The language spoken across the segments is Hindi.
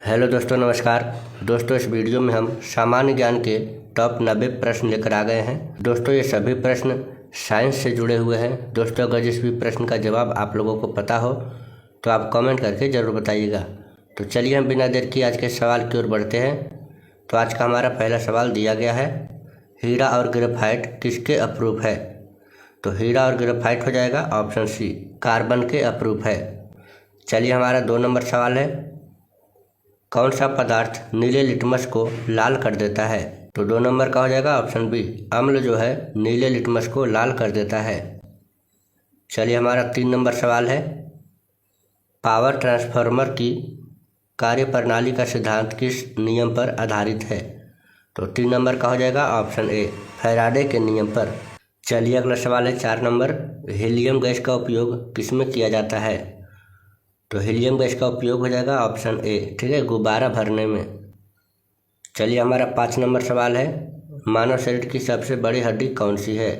हेलो दोस्तों, नमस्कार। दोस्तों, इस वीडियो में हम सामान्य ज्ञान के टॉप 90 प्रश्न लेकर आ गए हैं। दोस्तों, ये सभी प्रश्न साइंस से जुड़े हुए हैं। दोस्तों, अगर जिस भी प्रश्न का जवाब आप लोगों को पता हो तो आप कमेंट करके ज़रूर बताइएगा। तो चलिए हम बिना देर किए आज के सवाल की ओर बढ़ते हैं। तो आज का हमारा पहला सवाल दिया गया है, हीरा और ग्रेफाइट किसके अप्रूप है? तो हीरा और ग्रेफाइट हो जाएगा ऑप्शन सी, कार्बन के अप्रूप है। चलिए हमारा 2 नंबर सवाल है, कौन सा पदार्थ नीले लिटमस को लाल कर देता है? तो 2 नंबर का हो जाएगा ऑप्शन बी, अम्ल जो है नीले लिटमस को लाल कर देता है। चलिए हमारा 3 नंबर सवाल है, पावर ट्रांसफार्मर की कार्यप्रणाली का सिद्धांत किस नियम पर आधारित है? तो 3 नंबर का हो जाएगा ऑप्शन ए, फैराडे के नियम पर। चलिए अगला सवाल है 4 नंबर, हीलियम गैस का उपयोग किसमें किया जाता है? तो हीलियम गैस का उपयोग हो जाएगा ऑप्शन ए, ठीक है, गुब्बारा भरने में। चलिए हमारा 5 नंबर सवाल है, मानव शरीर की सबसे बड़ी हड्डी कौन सी है?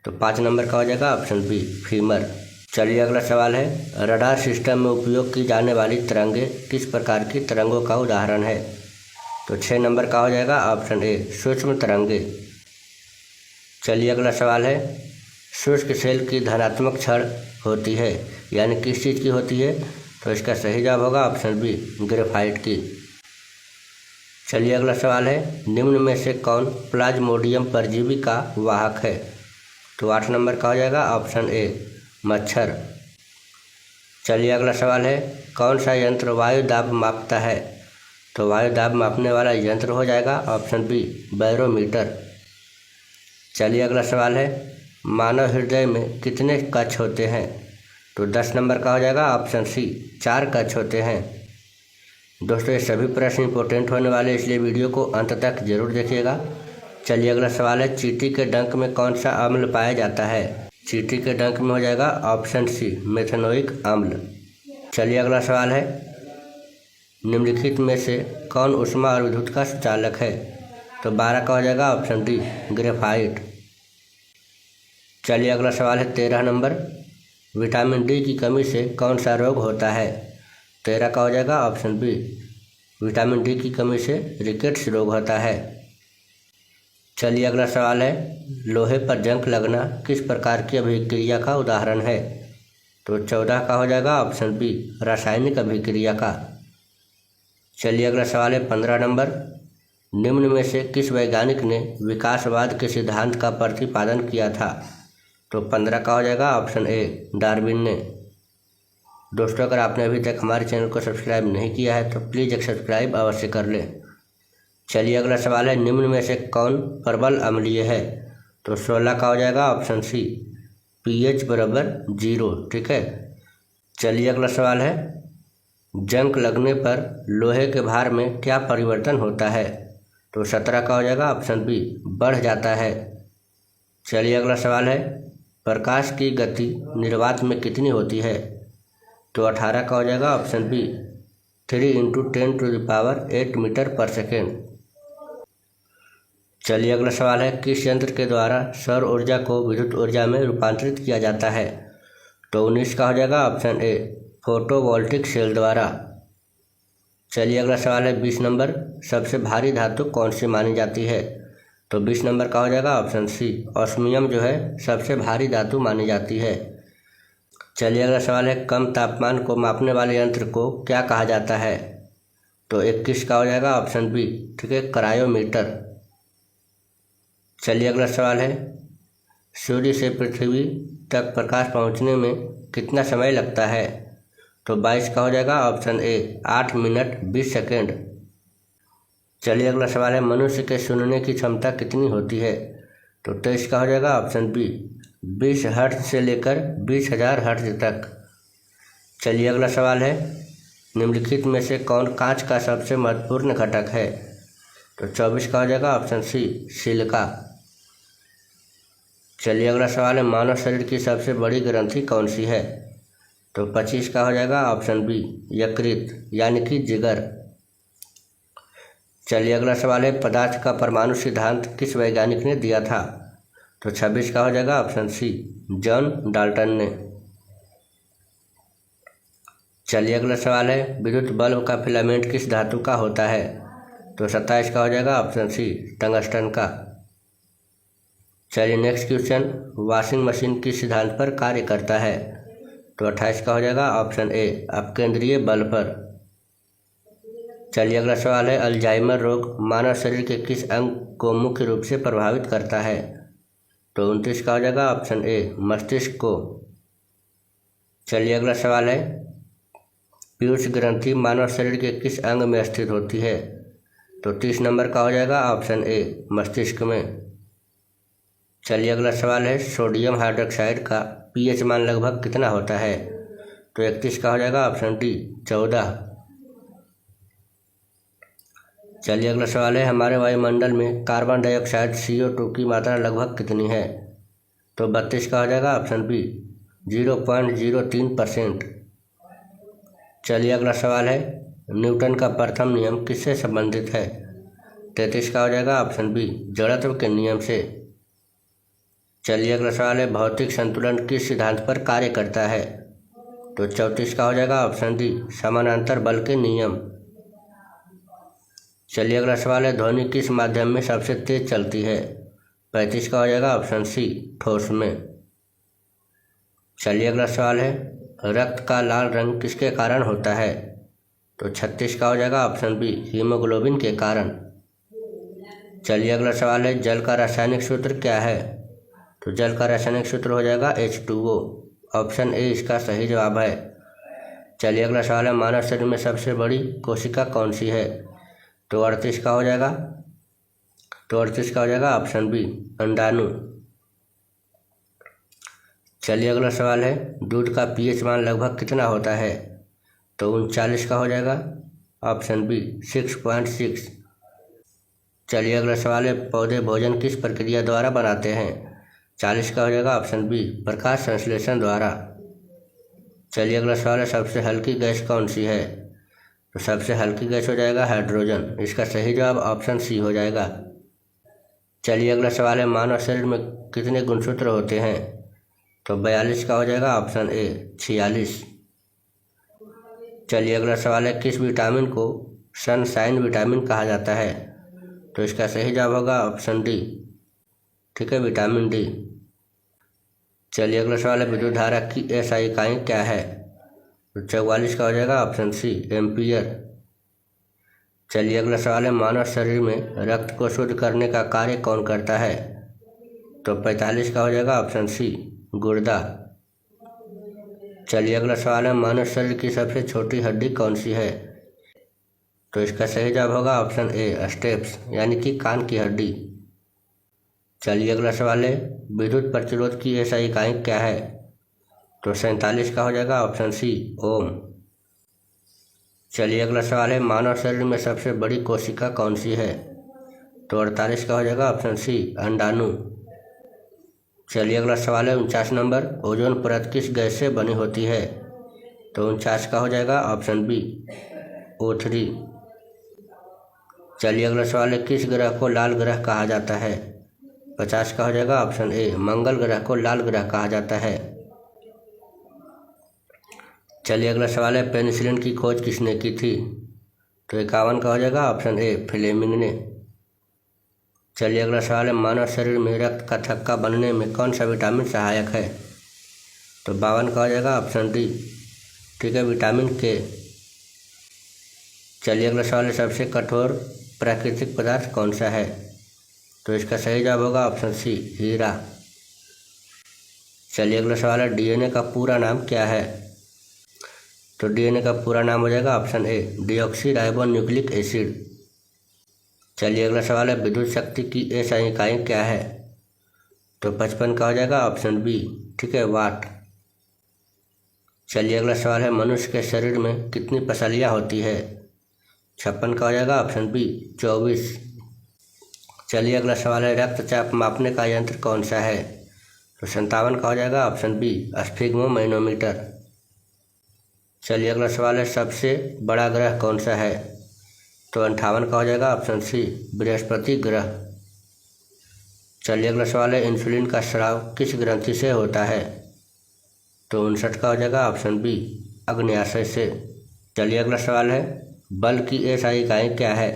तो 5 नंबर का हो जाएगा ऑप्शन बी, फीमर। चलिए अगला सवाल है, रडार सिस्टम में उपयोग की जाने वाली तरंगें किस प्रकार की तरंगों का उदाहरण है? तो 6 नंबर का हो जाएगा ऑप्शन ए, सूक्ष्म तरंगें। चलिए अगला सवाल है, शुष्क सेल की धनात्मक क्षण होती है, यानी किस चीज़ की होती है? तो इसका सही जवाब होगा ऑप्शन बी, ग्रेफाइट की। चलिए अगला सवाल है, निम्न में से कौन प्लाज्मोडियम परजीवी का वाहक है? तो 8 नंबर का हो जाएगा ऑप्शन ए, मच्छर। चलिए अगला सवाल है, कौन सा यंत्र वायु दाब मापता है? तो वायु दाब मापने वाला यंत्र हो जाएगा ऑप्शन बी, बैरोमीटर। चलिए अगला सवाल है, मानव हृदय में कितने कक्ष होते हैं? तो 10 नंबर का हो जाएगा ऑप्शन सी, 4 कक्ष होते हैं। दोस्तों, ये सभी प्रश्न इंपॉर्टेंट होने वाले, इसलिए वीडियो को अंत तक जरूर देखिएगा। चलिए अगला सवाल है, चींटी के डंक में कौन सा अम्ल पाया जाता है? चींटी के डंक में हो जाएगा ऑप्शन सी, मेथनोइक अम्ल। चलिए अगला सवाल है, निम्नलिखित में से कौन ऊष्मा और विद्युत का सुचालक है? तो 12 का हो जाएगा ऑप्शन डी, ग्रेफाइट। चलिए अगला सवाल है 13 नंबर, विटामिन डी की कमी से कौन सा रोग होता है? 13 का हो जाएगा ऑप्शन बी, विटामिन डी की कमी से रिकेट्स रोग होता है। चलिए अगला सवाल है, लोहे पर जंग लगना किस प्रकार की अभिक्रिया का उदाहरण है? तो 14 का हो जाएगा ऑप्शन बी, रासायनिक अभिक्रिया का। चलिए अगला सवाल है 15 नंबर, निम्न में से किस वैज्ञानिक ने विकासवाद के सिद्धांत का प्रतिपादन किया था? तो 15 का हो जाएगा ऑप्शन ए, डार्विन ने। दोस्तों, अगर आपने अभी तक हमारे चैनल को सब्सक्राइब नहीं किया है तो प्लीज़ एक सब्सक्राइब अवश्य कर लें। चलिए अगला सवाल है, निम्न में से कौन प्रबल अम्लीय है? तो 16 का हो जाएगा ऑप्शन सी, pH बराबर 0, ठीक है। चलिए अगला सवाल है, जंग लगने पर लोहे के भार में क्या परिवर्तन होता है? तो 17 का हो जाएगा ऑप्शन बी, बढ़ जाता है। चलिए अगला सवाल है, प्रकाश की गति निर्वात में कितनी होती है? तो 18 का हो जाएगा ऑप्शन बी, 3 × 10⁸ मीटर पर सेकेंड। चलिए अगला सवाल है, किस यंत्र के द्वारा सौर ऊर्जा को विद्युत ऊर्जा में रूपांतरित किया जाता है? तो 19 का हो जाएगा ऑप्शन ए, फोटोवोल्टिक सेल द्वारा। चलिए अगला सवाल है 20 नंबर, सबसे भारी धातु कौन सी मानी जाती है? तो 20 नंबर का हो जाएगा ऑप्शन सी, ऑस्मियम जो है सबसे भारी धातु मानी जाती है। चलिए अगला सवाल है, कम तापमान को मापने वाले यंत्र को क्या कहा जाता है? तो 21 का हो जाएगा ऑप्शन बी, ठीक है, क्रायोमीटर। चलिए अगला सवाल है, सूर्य से पृथ्वी तक प्रकाश पहुंचने में कितना समय लगता है? तो 22 का हो जाएगा ऑप्शन ए, 8 मिनट 20 सेकेंड। चलिए अगला सवाल है, मनुष्य के सुनने की क्षमता कितनी होती है? तो 23 का हो जाएगा ऑप्शन बी, 20 हर्ट्ज से लेकर 20,000 हर्ट्ज तक। चलिए अगला सवाल है, निम्नलिखित में से कौन कांच का सबसे महत्वपूर्ण घटक है? तो 24 का हो जाएगा ऑप्शन सी, सिलिका। चलिए अगला सवाल है, मानव शरीर की सबसे बड़ी ग्रंथि कौन सी है? तो 25 का हो जाएगा ऑप्शन बी, यकृत, यानी कि जिगर। चलिए अगला सवाल है, पदार्थ का परमाणु सिद्धांत किस वैज्ञानिक ने दिया था? तो 26 का हो जाएगा ऑप्शन सी, जॉन डाल्टन ने। चलिए अगला सवाल है, विद्युत बल्ब का फिलामेंट किस धातु का होता है? तो 27 का हो जाएगा ऑप्शन सी, टंगस्टन का। चलिए नेक्स्ट क्वेश्चन, वॉशिंग मशीन किस सिद्धांत पर कार्य करता है? तो 28 का हो जाएगा ऑप्शन ए, अपकेंद्रीय बल पर। चलिए अगला सवाल है, अल्जाइमर रोग मानव शरीर के किस अंग को मुख्य रूप से प्रभावित करता है? तो 29 का हो जाएगा ऑप्शन ए, मस्तिष्क को। चलिए अगला सवाल है, पीयूष ग्रंथि मानव शरीर के किस अंग में स्थित होती है? तो 30 नंबर का हो जाएगा ऑप्शन ए, मस्तिष्क में। चलिए अगला सवाल है, सोडियम हाइड्रोक्साइड का पीएच मान लगभग कितना होता है? तो 31 का हो जाएगा ऑप्शन डी, 14। चलिए अगला सवाल है, हमारे वायुमंडल में कार्बन डाइऑक्साइड CO2 की मात्रा लगभग कितनी है? तो 32 का हो जाएगा ऑप्शन बी, 0.03%। चलिए अगला सवाल है, न्यूटन का प्रथम नियम किससे संबंधित है? 33 का हो जाएगा ऑप्शन बी, जड़त्व के नियम से। चलिए अगला सवाल है, भौतिक संतुलन किस सिद्धांत पर कार्य करता है? तो 34 का हो जाएगा ऑप्शन डी, समानांतर बल के नियम। चलिए अगला सवाल है, ध्वनि किस माध्यम में सबसे तेज चलती है? 35 का हो जाएगा ऑप्शन सी, ठोस में। चलिए अगला सवाल है, रक्त का लाल रंग किसके कारण होता है? तो 36 का हो जाएगा ऑप्शन बी, हीमोग्लोबिन के कारण। चलिए अगला सवाल है, जल का रासायनिक सूत्र क्या है? तो जल का रासायनिक सूत्र हो जाएगा H2O। ऑप्शन ए इसका सही जवाब है। चलिए अगला सवाल है, मानव शरीर में सबसे बड़ी कोशिका कौन सी है? तो 38 का हो जाएगा ऑप्शन बी, अंडाणु। चलिए अगला सवाल है, दूध का पीएच मान लगभग कितना होता है? तो 39 का हो जाएगा ऑप्शन बी, 6.6। चलिए अगला सवाल है, पौधे भोजन किस प्रक्रिया द्वारा बनाते हैं? 40 का हो जाएगा ऑप्शन बी, प्रकाश संश्लेषण द्वारा। चलिए अगला सवाल है, सबसे हल्की गैस कौन सी है? तो सबसे हल्की गैस हो जाएगा हाइड्रोजन। इसका सही जवाब ऑप्शन सी हो जाएगा। चलिए अगला सवाल है, मानव शरीर में कितने गुणसूत्र होते हैं? तो 42 का हो जाएगा ऑप्शन ए, 46। चलिए अगला सवाल है, किस विटामिन को सनशाइन विटामिन कहा जाता है? तो इसका सही जवाब होगा ऑप्शन डी, ठीक है, विटामिन डी। चलिए अगला सवाल है, विद्युत धारा की SI इकाई क्या है? तो 44 का हो जाएगा ऑप्शन सी, एम्पियर। चलिए अगला सवाल है, मानव शरीर में रक्त को शुद्ध करने का कार्य कौन करता है? तो 45 का हो जाएगा ऑप्शन सी, गुर्दा। चलिए अगला सवाल है, मानव शरीर की सबसे छोटी हड्डी कौन सी है? तो इसका सही जवाब होगा ऑप्शन ए, स्टेप्स यानी कि कान की हड्डी। चलिए अगला सवाल है, विद्युत प्रतिरोध की SI इकाई क्या है? तो 47 का हो जाएगा ऑप्शन सी, ओम। चलिए अगला सवाल है, मानव शरीर में सबसे बड़ी कोशिका कौन सी है? तो 48 का हो जाएगा ऑप्शन सी, अंडाणु। चलिए अगला सवाल है, 49 नंबर, ओजोन परत किस गैस से बनी होती है? तो 49 का हो जाएगा ऑप्शन बी, O3। चलिए अगला सवाल है, किस ग्रह को लाल ग्रह कहा जाता है? 50 का हो जाएगा ऑप्शन ए, मंगल ग्रह को लाल ग्रह कहा जाता है। चलिए अगला सवाल है, पेनिसिलिन की खोज किसने की थी? तो 51 का हो जाएगा ऑप्शन ए, फ्लेमिंग ने। चलिए अगला सवाल है, मानव शरीर में रक्त का थक्का बनने में कौन सा विटामिन सहायक है? तो 52 का हो जाएगा ऑप्शन डी, ठीक है, विटामिन के। चलिए अगला सवाल है, सबसे कठोर प्राकृतिक पदार्थ कौन सा है? तो इसका सही जवाब होगा ऑप्शन सी, हीरा। चलिए अगला सवाल है, DNA का पूरा नाम क्या है? तो DNA का पूरा नाम हो जाएगा option A, deoxy ribo nucleic acid. चलिए अगला सवाल है, विद्युत शक्ति की SI इकाई क्या है? तो 55 का हो जाएगा ऑप्शन बी, ठीक है, वाट। चलिए अगला सवाल है, मनुष्य के शरीर में कितनी पसलियाँ होती है? 56 का हो जाएगा ऑप्शन बी, 24। चलिए अगला सवाल है, रक्तचाप मापने का यंत्र कौन सा है? तो 57 का हो जाएगा ऑप्शन बी, स्फिग्मोमैनोमीटर। चलिए अगला सवाल है, सबसे बड़ा ग्रह कौन सा है? तो 58 का हो जाएगा ऑप्शन सी, बृहस्पति ग्रह। चलिए अगला सवाल है, इंसुलिन का स्राव किस ग्रंथि से होता है? तो 59 का हो जाएगा ऑप्शन बी, अग्न्याशय से। चलिए अगला सवाल है, बल की एसआई इकाई क्या है?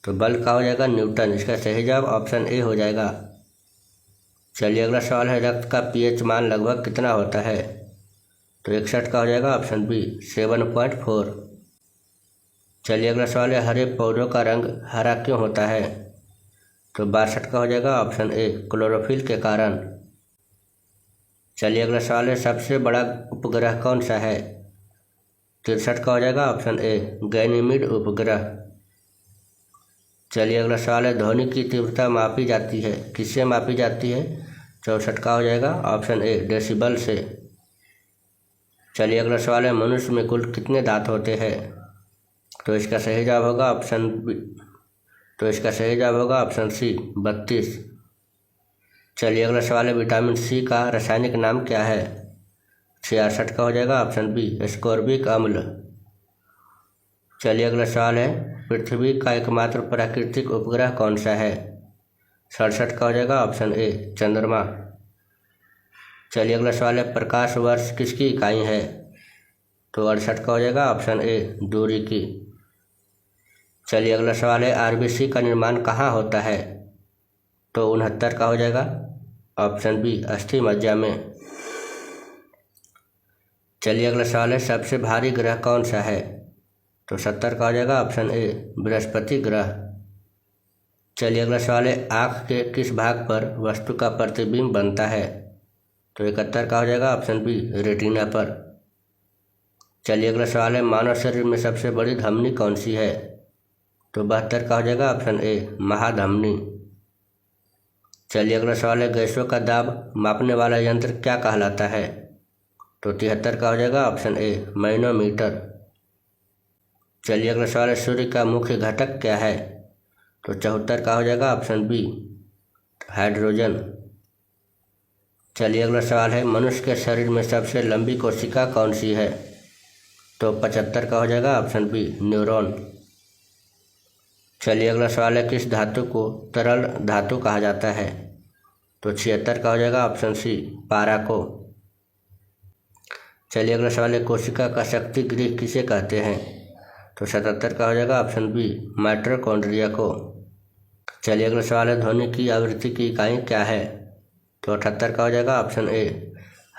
तो बल का हो जाएगा न्यूटन। इसका सही जवाब ऑप्शन ए हो जाएगा। चलिए अगला सवाल है, रक्त का पीएच मान लगभग कितना होता है? तो 61 का हो जाएगा ऑप्शन बी 7.4। चलिए अगला सवाल है, हरे पौधों का रंग हरा क्यों होता है? तो 62 का हो जाएगा ऑप्शन ए क्लोरोफिल के कारण। चलिए अगला सवाल है, सबसे बड़ा उपग्रह कौन सा है? 63 का हो जाएगा ऑप्शन ए गैनीमीड उपग्रह। चलिए अगला सवाल है, ध्वनि की तीव्रता मापी जाती है, किससे मापी जाती है? 64 का हो जाएगा ऑप्शन ए डेसिबल से। चलिए अगला सवाल है, मनुष्य में कुल कितने दांत होते हैं? तो इसका सही जवाब होगा ऑप्शन सी 32। चलिए अगला सवाल है, विटामिन सी का रासायनिक नाम क्या है? 66 का हो जाएगा ऑप्शन बी एस्कॉर्बिक अम्ल। चलिए अगला सवाल है, पृथ्वी का एकमात्र प्राकृतिक उपग्रह कौन सा है? 67 का हो जाएगा ऑप्शन ए चंद्रमा। चलिए अगला सवाल है, प्रकाश वर्ष किसकी इकाई है? तो 68 का हो जाएगा ऑप्शन ए दूरी की। चलिए अगला सवाल है, आरबीसी का निर्माण कहाँ होता है? तो 69 का हो जाएगा ऑप्शन बी अस्थि मज्जा में। चलिए अगला सवाल है, सबसे भारी ग्रह कौन सा है? तो 70 का हो जाएगा ऑप्शन ए बृहस्पति ग्रह। चलिए अगला सवाल है, आँख के किस भाग पर वस्तु का प्रतिबिंब बनता है? तो 71 का हो जाएगा ऑप्शन बी रेटिना पर। चलिए अगला सवाल है, मानव शरीर में सबसे बड़ी धमनी कौन सी है? तो 72 का हो जाएगा ऑप्शन ए महाधमनी। चलिए अगला सवाल है, गैसों का दाब मापने वाला यंत्र क्या कहलाता है? तो 73 का हो जाएगा ऑप्शन ए मैनोमीटर। चलिए अगला सवाल है, सूर्य का मुख्य घटक क्या है? तो 74 का हो जाएगा ऑप्शन बी हाइड्रोजन। चलिए अगला सवाल है, मनुष्य के शरीर में सबसे लंबी कोशिका कौन सी है? तो 75 का हो जाएगा ऑप्शन बी न्यूरॉन। चलिए अगला सवाल है, किस धातु को तरल धातु कहा जाता है? तो 76 का हो जाएगा ऑप्शन सी पारा को। चलिए अगला सवाल है, कोशिका का शक्ति गृह किसे कहते हैं? तो 77 का हो जाएगा ऑप्शन बी माइटोकॉन्ड्रिया को। चलिए अगला सवाल है, ध्वनि की आवृत्ति की इकाई क्या है? तो 78 का हो जाएगा ऑप्शन ए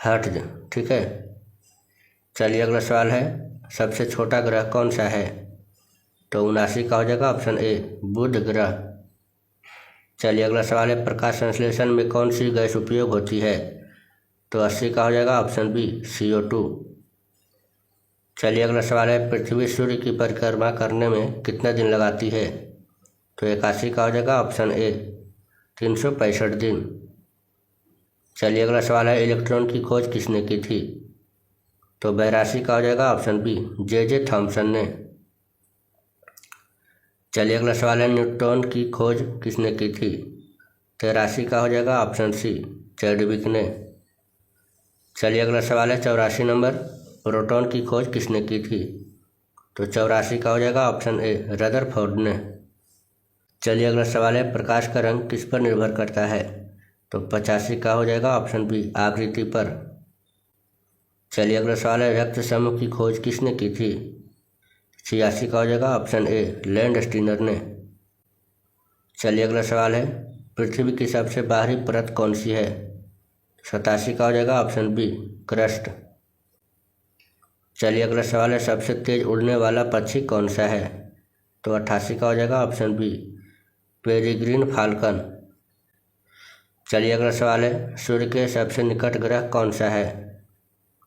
हर्ट्ज। ठीक है। चलिए अगला सवाल है, सबसे छोटा ग्रह कौन सा है? तो 79 का हो जाएगा ऑप्शन ए बुध ग्रह। चलिए अगला सवाल है, प्रकाश संश्लेषण में कौन सी गैस उपयोग होती है? तो 80 का हो जाएगा ऑप्शन बी CO2। चलिए अगला सवाल है, पृथ्वी सूर्य की परिक्रमा करने में कितना दिन लगाती है? तो 81 का हो जाएगा ऑप्शन ए 365 दिन। चलिए अगला सवाल है, इलेक्ट्रॉन की खोज किसने की थी? तो 82 का हो जाएगा ऑप्शन बी J.J. थॉमसन ने। चलिए अगला सवाल है, न्यूट्रॉन की खोज किसने की थी? 83 का हो जाएगा ऑप्शन सी चैडविक ने। चलिए अगला सवाल है, 84 नंबर, प्रोटॉन की खोज किसने की थी? तो 84 का हो जाएगा ऑप्शन ए रदरफोर्ड ने। चलिए अगला सवाल है, प्रकाश का रंग किस पर निर्भर करता है? तो 85 का हो जाएगा ऑप्शन बी आवृत्ति पर। चलिए अगला सवाल है, रक्त समूह की खोज किसने की थी? 86 का हो जाएगा ऑप्शन ए लैंडस्टीनर ने। चलिए अगला सवाल है, पृथ्वी की सबसे बाहरी परत कौन सी है? 87 का हो जाएगा ऑप्शन बी क्रस्ट। चलिए अगला सवाल है, सबसे तेज उड़ने वाला पक्षी कौन सा है? तो 88 का हो जाएगा ऑप्शन बी पेरिग्रीन फाल्कन। चलिए अगला सवाल है, सूर्य के सबसे निकट ग्रह कौन सा है?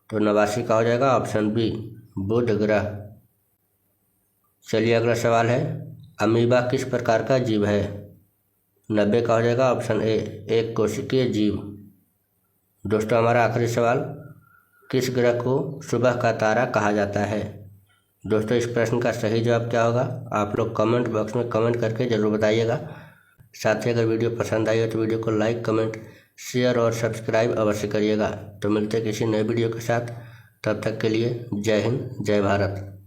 तो 89 का हो जाएगा ऑप्शन बी बुध ग्रह। चलिए अगला सवाल है, अमीबा किस प्रकार का जीव है? 90 का हो जाएगा ऑप्शन ए एक कोशिकीय जीव। दोस्तों हमारा आखिरी सवाल, किस ग्रह को सुबह का तारा कहा जाता है? दोस्तों इस प्रश्न का सही जवाब क्या होगा आप लोग कमेंट बॉक्स में कमेंट करके ज़रूर बताइएगा। साथ ही अगर वीडियो पसंद आई हो तो वीडियो को लाइक, कमेंट, शेयर और सब्सक्राइब अवश्य करिएगा। तो मिलते हैं किसी नए वीडियो के साथ, तब तक के लिए जय हिंद, जय भारत।